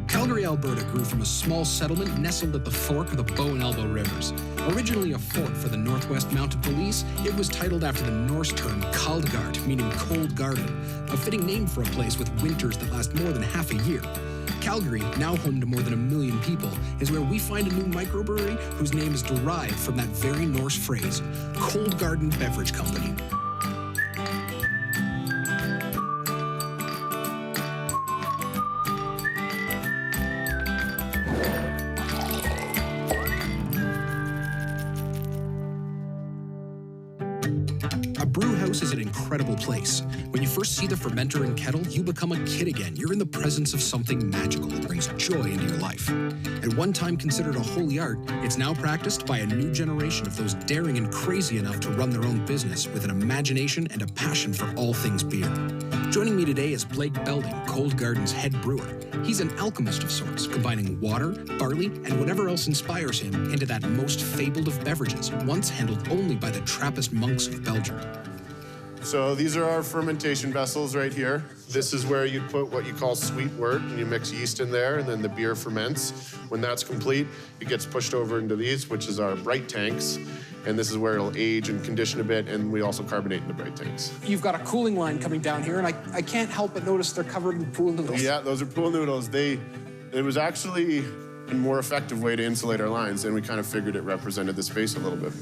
Calgary, Alberta grew from a small settlement nestled at the fork of the Bow and Elbow Rivers. Originally a fort for the Northwest Mounted Police, it was titled after the Norse term Cold Garden, meaning cold garden, a fitting name for a place with winters that last more than half a year. Calgary, now home to more than 1 million people, is where we find a new microbrewery whose name is derived from that very Norse phrase, Cold Garden Beverage Company. Is an incredible place. When you first see the fermenter and kettle, you become a kid again. You're in the presence of something magical that brings joy into your life. At one time considered a holy art, it's now practiced by a new generation of those daring and crazy enough to run their own business with an imagination and a passion for all things beer. Joining me today is Blake Belding, Cold Garden's head brewer. He's an alchemist of sorts, combining water, barley, and whatever else inspires him into that most fabled of beverages, once handled only by the Trappist monks of Belgium. So these are our fermentation vessels right here. This is where you put what you call sweet wort, and you mix yeast in there, and then the beer ferments. When that's complete, it gets pushed over into these, which is our bright tanks. And this is where it'll age and condition a bit, and we also carbonate in the bright tanks. You've got a cooling line coming down here, and I can't help but notice they're covered in pool noodles. Yeah, those are pool noodles. It was actually a more effective way to insulate our lines, and we kind of figured it represented the space a little bit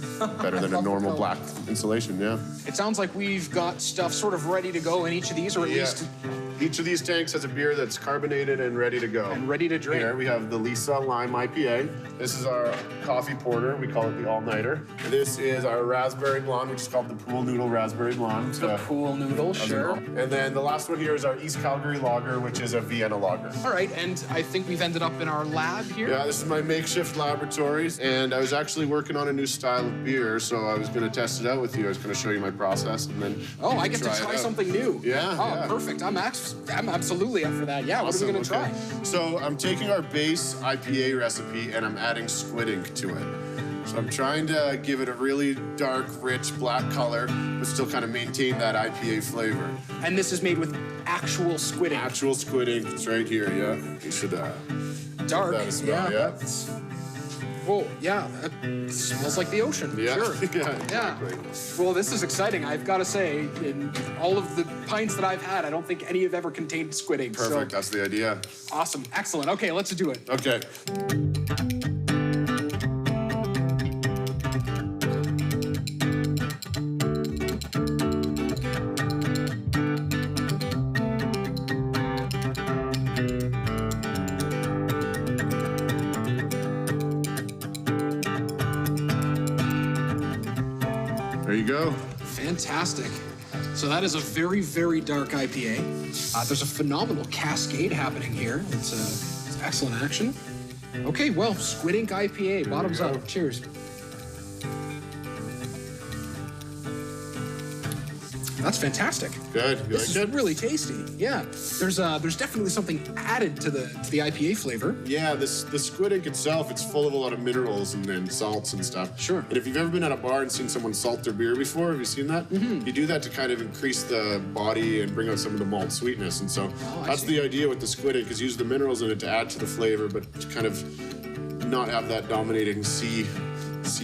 better than a normal black insulation, yeah. It sounds like we've got stuff sort of ready to go in each of these, or at least... Each of these tanks has a beer that's carbonated and ready to go. And ready to drink. Here we have the Lisa Lime IPA. This is our coffee porter. We call it the all-nighter. This is our raspberry blonde, which is called the Pool Noodle Raspberry Blonde. The Pool Noodle, sure. And then the last one here is our East Calgary Lager, which is a Vienna Lager. All right, and I think we've ended up in our lab here. Yeah, this is my makeshift laboratory, and I was actually working on a new style of beer, so I was going to test it out with you. I was going to show you my process, and then I get to try something new. Yeah. Oh, perfect. I'm absolutely up for that. Yeah, awesome. What are we going to try? So I'm taking our base IPA recipe, and I'm adding squid ink to it. So I'm trying to give it a really dark, rich, black color, but still kind of maintain that IPA flavor. And this is made with actual squid ink? Actual squid ink. It's right here, yeah. You should dark, give that a smell, yeah. Oh, yeah, that smells like the ocean. Yeah. Sure. Yeah, exactly. Well, this is exciting. I've got to say, in all of the pints that I've had, I don't think any have ever contained squid ink. Perfect, that's the idea. Awesome, excellent. Okay, let's do it. Okay. There you go. Fantastic. So that is a very, very dark IPA. There's a phenomenal cascade happening here. It's excellent action. Okay, well, squid ink IPA, bottoms up. Cheers. That's fantastic. Good. This is really tasty. Yeah. There's definitely something added to the IPA flavor. Yeah, the squid ink itself, it's full of a lot of minerals and salts and stuff. Sure. And if you've ever been at a bar and seen someone salt their beer before, have you seen that? Mm-hmm. You do that to kind of increase the body and bring out some of the malt sweetness. And so that's the idea with the squid ink, is use the minerals in it to add to the flavor, but to kind of not have that dominating sea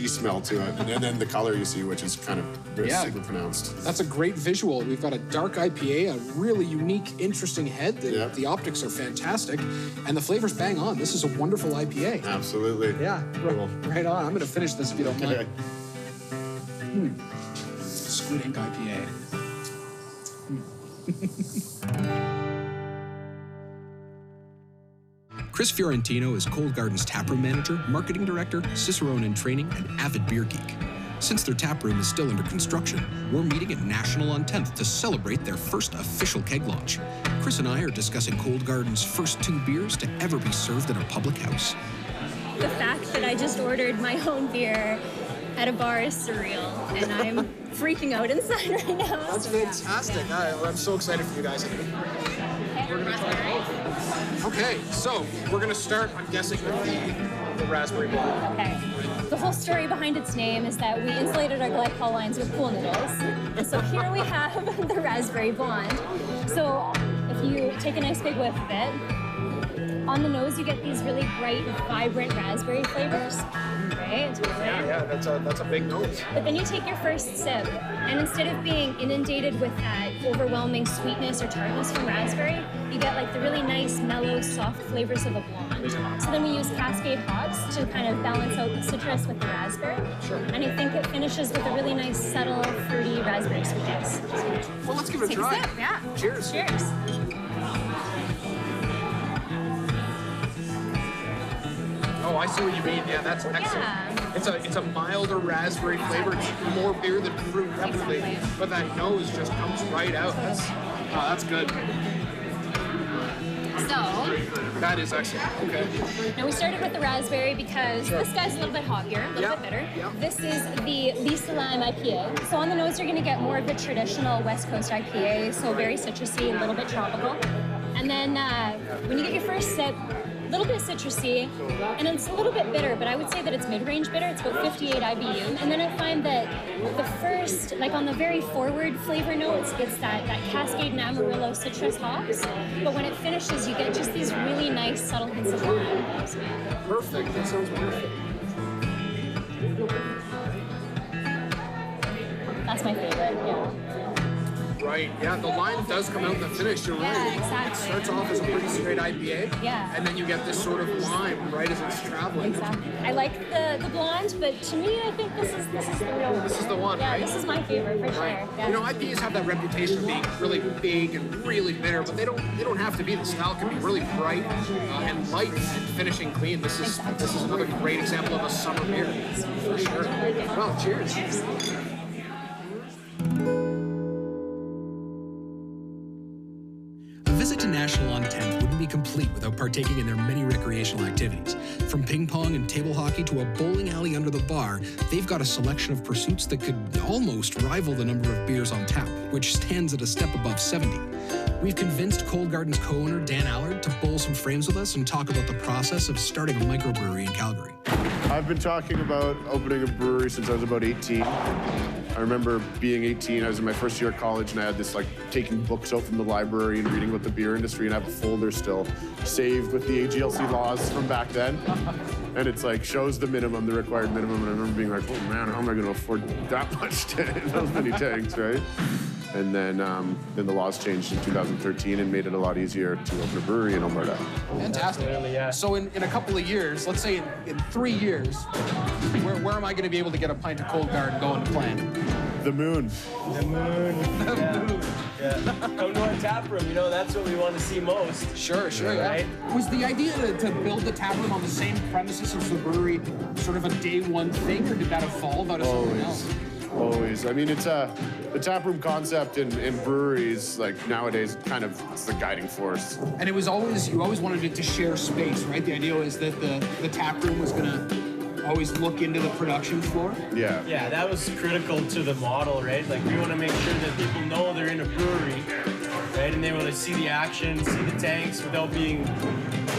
smell to it, and then the color you see, which is kind of super pronounced. That's a great visual. We've got a dark IPA, a really unique, interesting head. The optics are fantastic, and the flavor's bang on. This is a wonderful IPA. Absolutely. Yeah, cool. Right on. I'm going to finish this if you don't mind. Squid ink IPA. Chris Fiorentino is Cold Garden's taproom manager, marketing director, cicerone in training, and avid beer geek. Since their taproom is still under construction, we're meeting at National on 10th to celebrate their first official keg launch. Chris and I are discussing Cold Garden's first 2 beers to ever be served in a public house. The fact that I just ordered my own beer at a bar is surreal, and I'm freaking out inside right now. That's fantastic. I'm so excited for you guys. We're gonna try it. Okay, so we're gonna start, I'm guessing, with the raspberry blonde. Okay. The whole story behind its name is that we insulated our glycol lines with pool noodles. And so here we have the raspberry blonde. So if you take a nice big whiff of it, On the nose, you get these really bright, vibrant raspberry flavors, right? Yeah, that's a big nose. But then you take your first sip, and instead of being inundated with that overwhelming sweetness or tartness from raspberry, you get like the really nice, mellow, soft flavors of a blonde. So then we use Cascade hops to kind of balance out the citrus with the raspberry. Sure. And I think it finishes with a really nice, subtle, fruity raspberry sweetness. Well, let's give it a Take try. a sip, yeah. Cheers. Cheers. Oh, I see what you mean. Yeah, that's excellent. Yeah. It's a milder raspberry flavor. It's more beer than fruit, definitely. Exactly. But that nose just comes right out. That's good. So, That is excellent. Okay. now we started with the raspberry because this guy's a little bit hoppier, a little bit bitter. Yep. This is the Lime IPA. So on the nose, you're going to get more of the traditional West Coast IPA, so very citrusy, a little bit tropical. And then when you get your first sip, a little bit citrusy, and it's a little bit bitter, but I would say that it's mid-range bitter. It's about 58 IBU. And then I find that the first, like on the very forward flavor notes, it's that Cascade and Amarillo citrus hops. But when it finishes, you get just these really nice subtle hints of lime. Perfect. That sounds wonderful. That's my favorite, yeah. Right. Yeah, the lime does come out in the finish. You're Yeah, right. exactly. It starts off as a pretty straight IPA. Yeah. And then you get this sort of lime right as it's traveling. Exactly. I like the blonde, but to me, I think this is the real one. This is the one, Yeah, right? this is my favorite for Right. sure. Yeah. You know, IPAs have that reputation of being really big and really bitter, but they don't have to be. The style can be really bright and light and finishing clean. This is another great example of a summer beer for sure. Well, cheers. A visit to National on 10th wouldn't be complete without partaking in their many recreational activities. From ping pong and table hockey to a bowling alley under the bar, they've got a selection of pursuits that could almost rival the number of beers on tap, which stands at a step above 70. We've convinced Cold Garden's co-owner, Dan Allard, to bowl some frames with us and talk about the process of starting a microbrewery in Calgary. I've been talking about opening a brewery since I was about 18. I remember being 18, I was in my first year at college, and I had this, like, taking books out from the library and reading about the beer industry, and I have a folder still saved with the AGLC laws from back then. And it's like, shows the required minimum, and I remember being like, oh man, how am I gonna afford that much, those many tanks, right? And then the laws changed in 2013 and made it a lot easier to open a brewery in Alberta. Fantastic. Yeah. So in a couple of years, let's say in 3 years, where am I going to be able to get a pint of Cold Garden going to plan? The moon. The moon. Yeah. Come to our tap room. You know, that's what we want to see most. Sure, yeah. Right? Was the idea to build the tap room on the same premises as the brewery sort of a day one thing, or did that evolve out of something else? Always. I mean, it's the taproom concept in breweries, like nowadays, kind of it's the guiding force. And you always wanted it to share space, right? The idea was that the tap room was going to always look into the production floor. Yeah. Yeah, that was critical to the model, right? Like, we want to make sure that people know they're in a brewery, right? And they want to see the action, see the tanks without being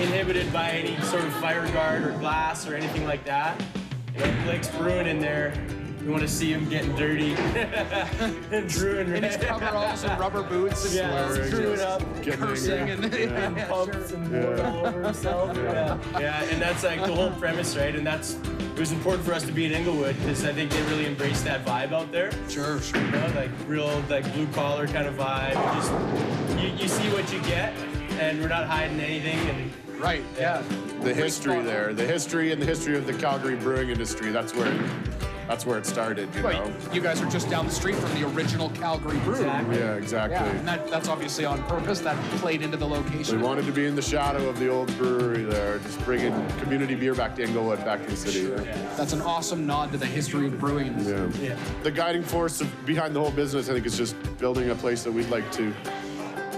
inhibited by any sort of fire guard or glass or anything like that. You know, Blake's brewing in there. We want to see him getting dirty and brewing, right? In his coveralls and rubber boots. Yeah, screwing up, Getting cursing angry. and pumps and pouring all over himself. Yeah, and that's like the whole premise, right? And it was important for us to be in Inglewood because I think they really embraced that vibe out there. Sure. You know, like real, like blue collar kind of vibe. Just you see what you get, and we're not hiding anything. And Right, yeah. The history there, the history and the history of the Calgary brewing industry, that's where it started, you know? Right. You guys are just down the street from the original Calgary Brewery. Exactly. Yeah, exactly. Yeah, and that's obviously on purpose. That played into the We location. wanted to be in the shadow of the old brewery there, just bringing community beer back to Inglewood, back to the city. That's an awesome nod to the history of brewing. Yeah. The guiding force behind the whole business, I think, is just building a place that we'd like to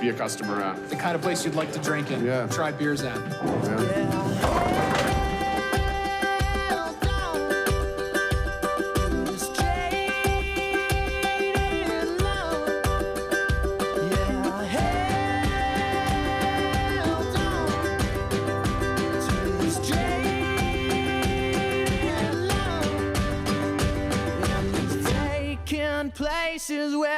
be a customer at. The kind of place you'd like to drink in, Yeah. try beers at. Yeah. Places where